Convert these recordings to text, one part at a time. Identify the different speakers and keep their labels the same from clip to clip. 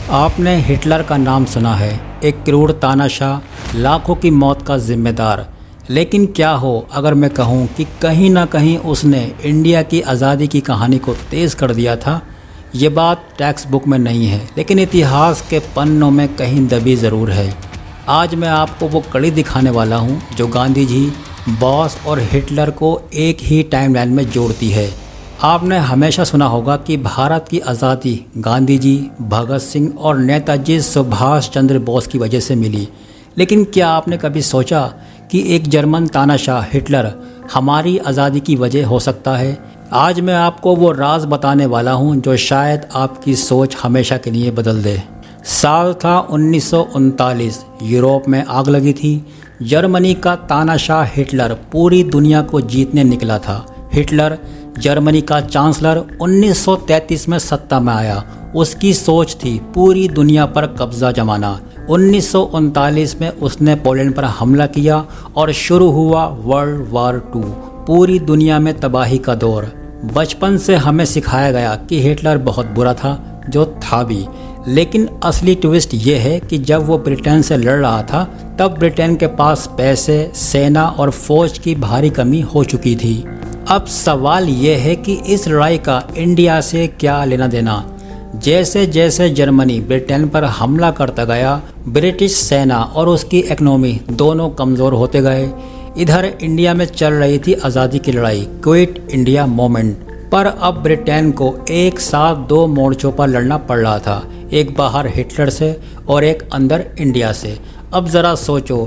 Speaker 1: आपने हिटलर का नाम सुना है, एक क्रूर तानाशाह, लाखों की मौत का जिम्मेदार। लेकिन क्या हो अगर मैं कहूँ कि कहीं ना कहीं उसने इंडिया की आज़ादी की कहानी को तेज़ कर दिया था। ये बात टेक्स्ट बुक में नहीं है, लेकिन इतिहास के पन्नों में कहीं दबी ज़रूर है। आज मैं आपको वो कड़ी दिखाने वाला हूँ जो गांधी जी, बोस और हिटलर को एक ही टाइमलाइन में जोड़ती है। आपने हमेशा सुना होगा कि भारत की आज़ादी गांधी जी, भगत सिंह और नेताजी सुभाष चंद्र बोस की वजह से मिली। लेकिन क्या आपने कभी सोचा कि एक जर्मन तानाशाह हिटलर हमारी आज़ादी की वजह हो सकता है? आज मैं आपको वो राज बताने वाला हूँ जो शायद आपकी सोच हमेशा के लिए बदल दे। साल था 1939। यूरोप में आग लगी थी। जर्मनी का तानाशाह हिटलर पूरी दुनिया को जीतने निकला था। हिटलर जर्मनी का चांसलर 1933 में सत्ता में आया। उसकी सोच थी पूरी दुनिया पर कब्जा जमाना। 1939 में उसने पोलैंड पर हमला किया और शुरू हुआ वर्ल्ड वार 2, पूरी दुनिया में तबाही का दौर। बचपन से हमें सिखाया गया कि हिटलर बहुत बुरा था, जो था भी। लेकिन असली ट्विस्ट ये है कि जब वो ब्रिटेन से लड़ रहा था तब ब्रिटेन के पास पैसे, सेना और फौज की भारी कमी हो चुकी थी। अब सवाल ये है कि इस लड़ाई का इंडिया से क्या लेना देना। जैसे जैसे जर्मनी ब्रिटेन पर हमला करता गया, ब्रिटिश सेना और उसकी इकोनॉमी दोनों कमज़ोर होते गए। इधर इंडिया में चल रही थी आज़ादी की लड़ाई, क्विट इंडिया मूवमेंट। पर अब ब्रिटेन को एक साथ दो मोर्चों पर लड़ना पड़ रहा था, एक बाहर हिटलर से और एक अंदर इंडिया से। अब ज़रा सोचो,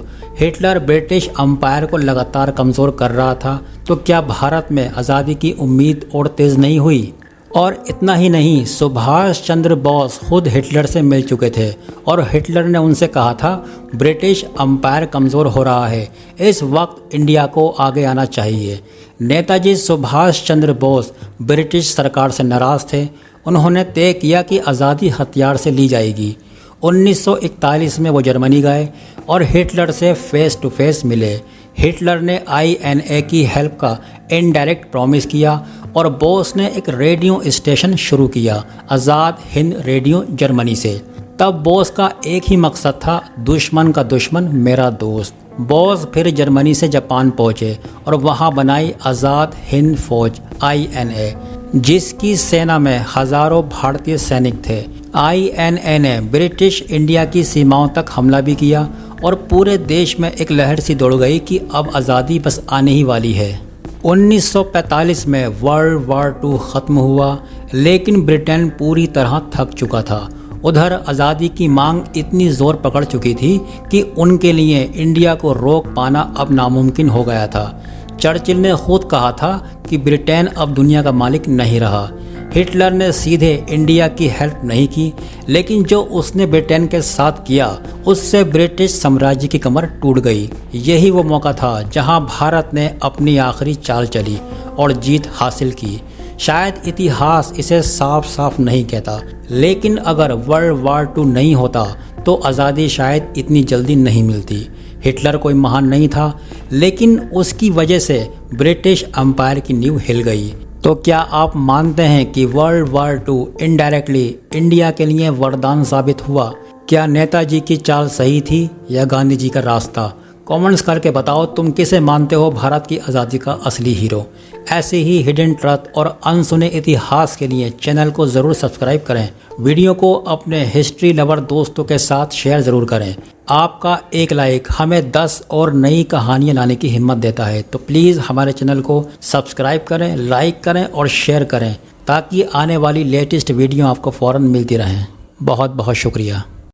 Speaker 1: हिटलर ब्रिटिश अम्पायर को लगातार कमज़ोर कर रहा था, तो क्या भारत में आज़ादी की उम्मीद और तेज़ नहीं हुई? और इतना ही नहीं, सुभाष चंद्र बोस खुद हिटलर से मिल चुके थे और हिटलर ने उनसे कहा था ब्रिटिश अम्पायर कमज़ोर हो रहा है, इस वक्त इंडिया को आगे आना चाहिए। नेताजी सुभाष चंद्र बोस ब्रिटिश सरकार से नाराज़ थे। उन्होंने तय किया कि आज़ादी हथियार से ली जाएगी। 1941 में वो जर्मनी गए और हिटलर से फेस टू फेस मिले। हिटलर ने INA की हेल्प का इनडायरेक्ट प्रॉमिस किया और बोस ने एक रेडियो स्टेशन शुरू किया, आज़ाद हिंद रेडियो जर्मनी से। तब बोस का एक ही मकसद था, दुश्मन का दुश्मन मेरा दोस्त। बोस फिर जर्मनी से जापान पहुँचे और वहाँ बनाई आज़ाद हिंद फौज INA, जिसकी सेना में हज़ारों भारतीय सैनिक थे। INA ने ब्रिटिश इंडिया की सीमाओं तक हमला भी किया और पूरे देश में एक लहर सी दौड़ गई कि अब आज़ादी बस आने ही वाली है। 1945 में वर्ल्ड वार 2 ख़त्म हुआ, लेकिन ब्रिटेन पूरी तरह थक चुका था। उधर आज़ादी की मांग इतनी ज़ोर पकड़ चुकी थी कि उनके लिए इंडिया को रोक पाना अब नामुमकिन हो गया था। चर्चिल ने खुद कहा था कि ब्रिटेन अब दुनिया का मालिक नहीं रहा। हिटलर ने सीधे इंडिया की हेल्प नहीं की, लेकिन जो उसने ब्रिटेन के साथ किया उससे ब्रिटिश साम्राज्य की कमर टूट गई। यही वो मौका था जहां भारत ने अपनी आखिरी चाल चली और जीत हासिल की। शायद इतिहास इसे साफ साफ नहीं कहता, लेकिन अगर वर्ल्ड वार 2 नहीं होता तो आज़ादी शायद इतनी जल्दी नहीं मिलती। हिटलर कोई महान नहीं था, लेकिन उसकी वजह से ब्रिटिश अम्पायर की नींव हिल गई। तो क्या आप मानते हैं कि वर्ल्ड वार 2 इनडायरेक्टली इंडिया के लिए वरदान साबित हुआ? क्या नेताजी की चाल सही थी या गांधी जी का रास्ता? कमेंट्स करके बताओ, तुम किसे मानते हो भारत की आज़ादी का असली हीरो? ऐसे ही हिडन ट्रुथ और अनसुने इतिहास के लिए चैनल को ज़रूर सब्सक्राइब करें। वीडियो को अपने हिस्ट्री लवर दोस्तों के साथ शेयर ज़रूर करें। आपका एक लाइक हमें 10 और नई कहानियाँ लाने की हिम्मत देता है, तो प्लीज़ हमारे चैनल को सब्सक्राइब करें, लाइक करें और शेयर करें, ताकि आने वाली लेटेस्ट वीडियो आपको फ़ौरन मिलती रहें। बहुत बहुत शुक्रिया।